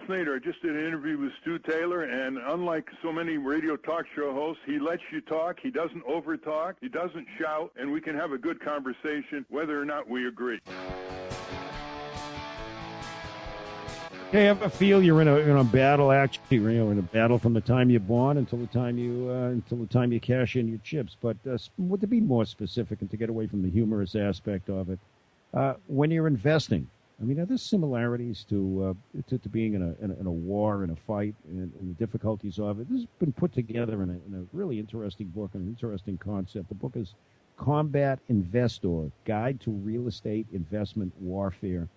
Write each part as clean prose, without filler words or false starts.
Ralph Nader. I just did an interview with StuTaylor, and unlike so many radio talk show hosts, he lets you talk. He doesn't overtalk. He doesn't shout, and we can have a good conversation whether or not we agree. Hey, ever feel you're in a battle? Actually, in a battle from the time you're born until the time you cash in your chips. But to be more specific and to get away from the humorous aspect of it, when you're investing, I mean, are there similarities to being in a war, in a fight, and the difficulties of it? This has been put together in a really interesting book, an interesting concept. The book is Combat Investor: Guide to Real Estate Investment Warfare.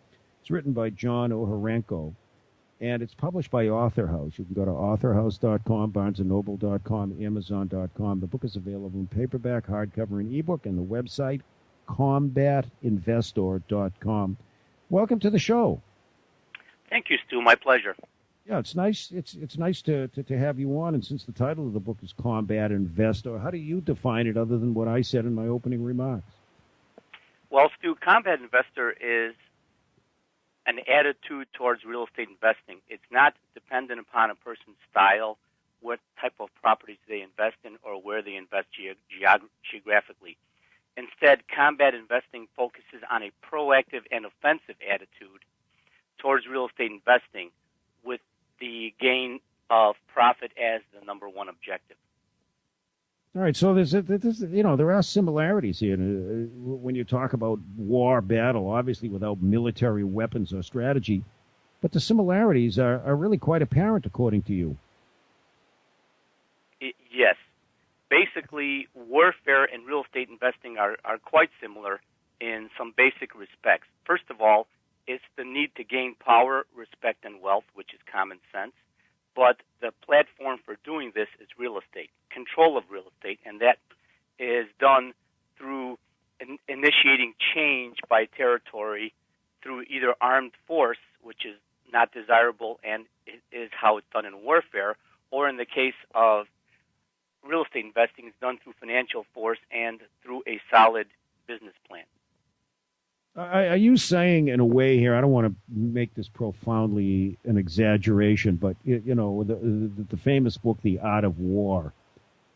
It's written by JohnOharenko, and it's published by Author House. You can go to authorhouse.com, barnesandnoble.com, amazon.com. The book is available in paperback, hardcover, and ebook, and the website, combatinvestor.com. Welcome to the show. Thank you, Stu. My pleasure. Yeah, it's nice. It's nice to have you on. And since the title of the book is Combat Investor, how do you define it other than what I said in my opening remarks? Well, Stu, Combat Investor is an attitude towards real estate investing. It's not dependent upon a person's style, what type of properties they invest in, or where they invest geographically. Instead, combat investing focuses on a proactive and offensive attitude towards real estate investing with the gain of profit as the number one objective. All right, so there are similarities here when you talk about war, battle, obviously without military weapons or strategy, but the similarities are really quite apparent according to you. Yes. Basically, warfare and real estate investing are quite similar in some basic respects. First of all, it's the need to gain power, respect, and wealth, which is common sense. But the platform for doing this is real estate, control of real estate, and that is done through initiating change by territory through either armed force, which is not desirable and is how it's done in warfare, or in the case of real estate investing, is done through financial force and through a solid business plan. Are you saying, in a way here, I don't want to make this profoundly an exaggeration, but, the famous book, The Art of War,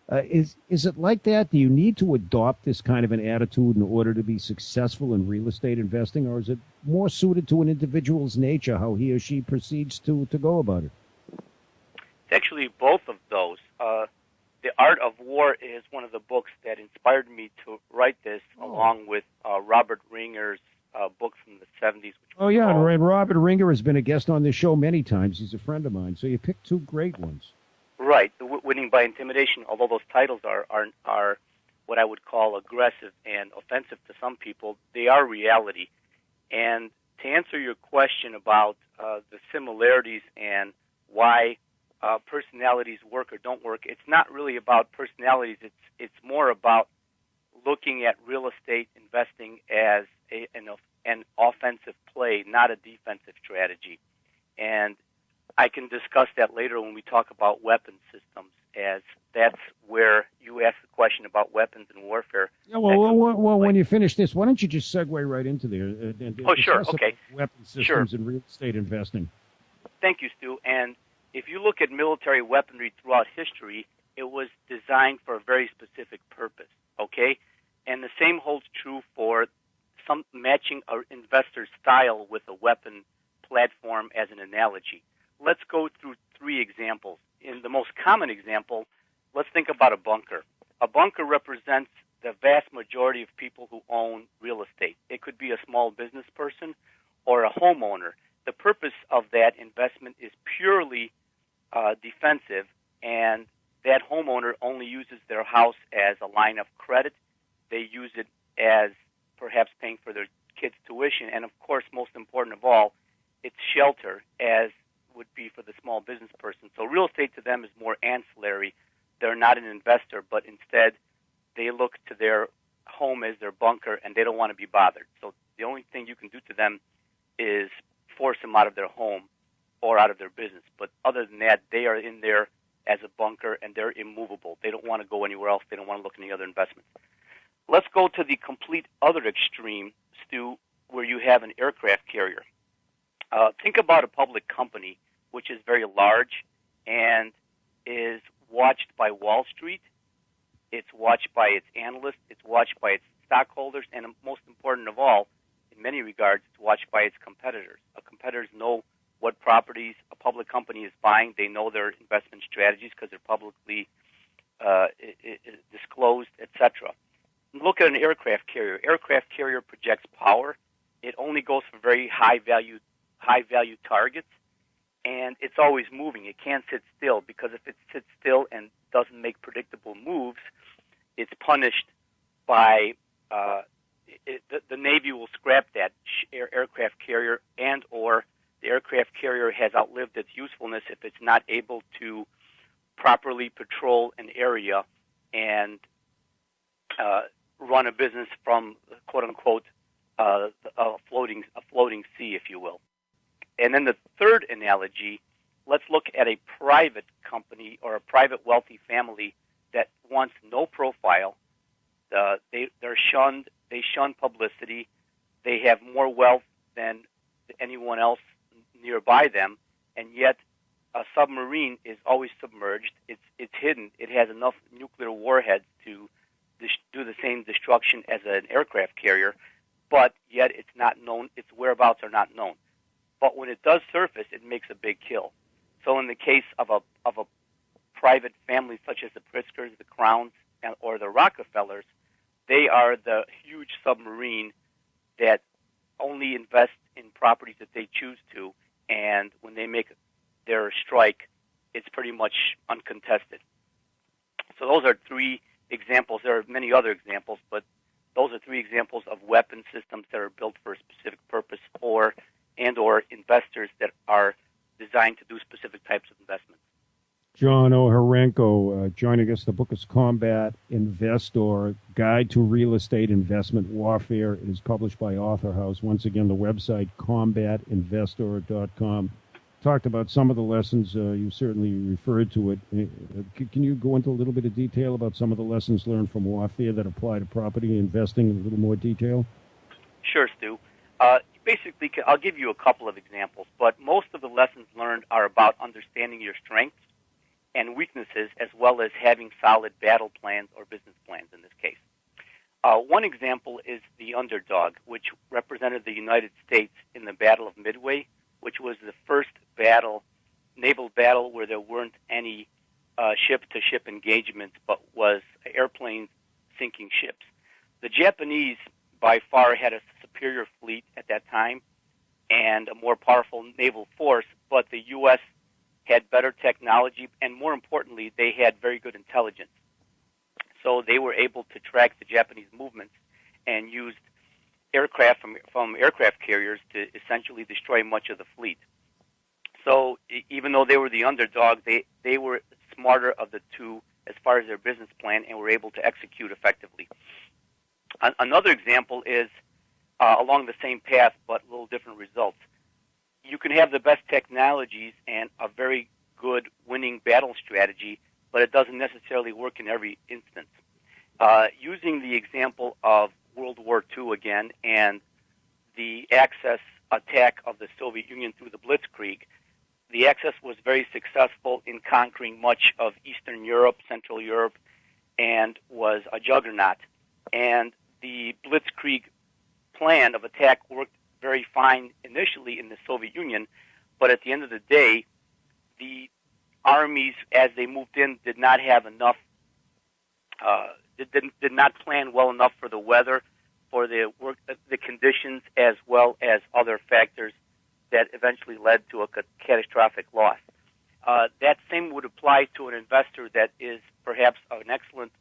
is it like that? Do you need to adopt this kind of an attitude in order to be successful in real estate investing, or is it more suited to an individual's nature, how he or she proceeds to go about it? It's actually both of those. The Art of War is one of the books that inspired me to write this, along with Robert Ringer's book from the 70s. And Robert Ringer has been a guest on this show many times. He's a friend of mine. So you picked two great ones. Right. Winning by Intimidation, although those titles are what I would call aggressive and offensive to some people, they are reality. And to answer your question about the similarities and why personalities work or don't work, it's not really about personalities. It's more about looking at real estate investing as an offensive play, not a defensive strategy. And I can discuss that later when we talk about weapon systems, as that's where you asked the question about weapons and warfare. Yeah, well, when you finish this, why don't you just segue right into there? Sure, okay. Weapon systems and real estate investing. Thank you, Stu. And if you look at military weaponry throughout history, it was designed for a very specific purpose, okay? And the same holds true for some matching an investor's style with a weapon platform as an analogy. Let's go through three examples. In the most common example, let's think about a bunker. A bunker represents the vast majority of people who own real estate. It could be a small business person or a homeowner. The purpose of that investment is purely defensive, and that homeowner only uses their house as a line of credit. They use it as perhaps paying for their kids' tuition, and of course, most important of all, it's shelter, as would be for the small business person. So real estate to them is more ancillary. They're not an investor, but instead they look to their home as their bunker, and they don't want to be bothered. So the only thing you can do to them is force them out of their home or out of their business. But other than that, they are in there as a bunker, and they're immovable. They don't want to go anywhere else. They don't want to look at any other investments. Let's go to the complete other extreme, Stu, where you have an aircraft carrier. Think about a public company which is very large and is watched by Wall Street. It's watched by its analysts. It's watched by its stockholders. And most important of all, in many regards, it's watched by its competitors. Competitors know what properties a public company is buying. They know their investment strategies because they're publicly disclosed, etc. Look at an aircraft carrier. Aircraft carrier projects power. It only goes for very high value targets, and it's always moving. It can't sit still, because if it sits still and doesn't make predictable moves, it's punished by the Navy will scrap that aircraft carrier, and or the aircraft carrier has outlived its usefulness if it's not able to properly patrol an area and run a business from, quote unquote, a floating sea, if you will. And then the third analogy, let's look at a private company or a private wealthy family that wants no profile. They shun publicity. They have more wealth than anyone else nearby them, and yet a submarine is always submerged. It's hidden. It has enough nuclear warheads to do the same destruction as an aircraft carrier, but yet it's not known. Its whereabouts are not known. But when it does surface, it makes a big kill. So in the case of a private family such as the Pritzkers, the Crowns, or the Rockefellers, they are the huge submarine that only invest in properties that they choose to, and when they make their strike, it's pretty much uncontested. So those are three examples. There are many other examples, but those are three examples of weapon systems that are built for a specific purpose or investors that are designed to do specific types of investments. JohnOharenko joining us. The book is Combat Investor, Guide to Real Estate Investment Warfare. It is published by Author House. Once again, the website, combatinvestor.com. Talked about some of the lessons. You certainly referred to it. Can you go into a little bit of detail about some of the lessons learned from warfare that apply to property investing in a little more detail? Sure, Stu. Basically, I'll give you a couple of examples, but most of the lessons learned are about understanding your strengths and weaknesses, as well as having solid battle plans or business plans in this case. One example is the underdog, which represented the United States in the Battle of Midway, which was the first naval battle where there weren't any ship-to-ship engagements, but was airplanes sinking ships. The Japanese, by far, had a superior fleet at that time and a more powerful naval force, but the U.S. had better technology, and more importantly, they had very good intelligence. So they were able to track the Japanese movements and used aircraft from aircraft carriers to essentially destroy much of the fleet. So even though they were the underdog, they were smarter of the two as far as their business plan and were able to execute effectively. Another example is along the same path, but a little different results. You can have the best technologies and a very good winning battle strategy, but it doesn't necessarily work in every instance. Using the example of World War II again and the Axis attack of the Soviet Union through the Blitzkrieg, the Axis was very successful in conquering much of Eastern Europe, Central Europe, and was a juggernaut. And the Blitzkrieg plan of attack worked very fine initially in the Soviet Union, but at the end of the day, the armies, as they moved in, did not have enough, did not plan well enough for the weather, for the conditions, as well as other factors that eventually led to a catastrophic loss. That same would apply to an investor that is perhaps an excellent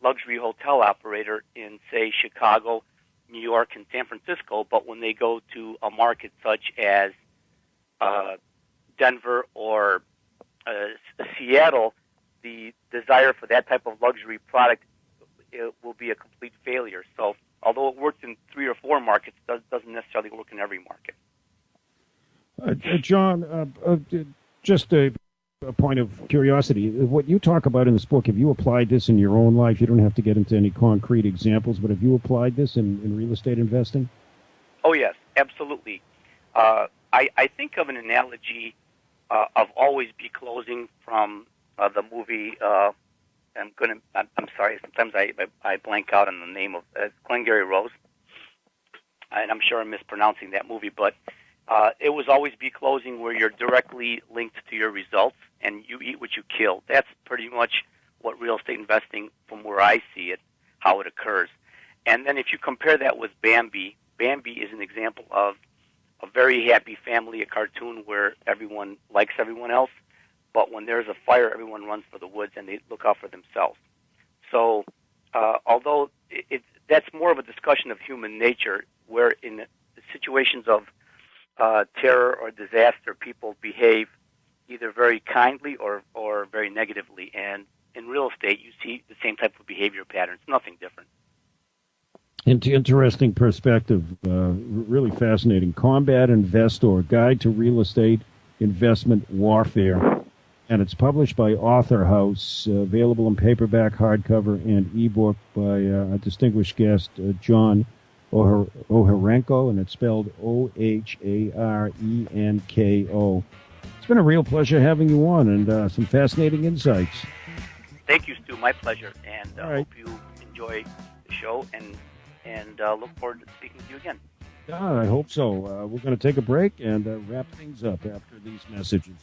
luxury hotel operator in, say, Chicago, New York, and San Francisco, but when they go to a market such as Denver or Seattle, the desire for that type of luxury product will be a complete failure. So although it works in 3 or 4 markets, it doesn't necessarily work in every market. John, just a point of curiosity. What you talk about in this book, have you applied this in your own life? You don't have to get into any concrete examples, but have you applied this in real estate investing? Oh, yes, absolutely. I think of an analogy of Always Be Closing from the movie. I'm sorry. Sometimes I blank out on the name of Glengarry Rose, and I'm sure I'm mispronouncing that movie. But it was Always Be Closing, where you're directly linked to your results, and you eat what you kill. That's pretty much what real estate investing, from where I see it, how it occurs. And then if you compare that with Bambi, Bambi is an example of a very happy family, a cartoon where everyone likes everyone else, but when there's a fire, everyone runs for the woods and they look out for themselves. So although that's more of a discussion of human nature, where in situations of terror or disaster, people behave either very kindly or very negatively. And in real estate, you see the same type of behavior patterns, nothing different. Interesting perspective, really fascinating. Combat Investor, Guide to Real Estate Investment Warfare. And it's published by Author House, available in paperback, hardcover, and ebook by a distinguished guest, John Oharenko, and it's spelled Oharenko. It's been a real pleasure having you on, and some fascinating insights. Thank you, Stu. My pleasure. And right. Hope you enjoy the show, and look forward to speaking to you again. I hope so. We're going to take a break and wrap things up after these messages.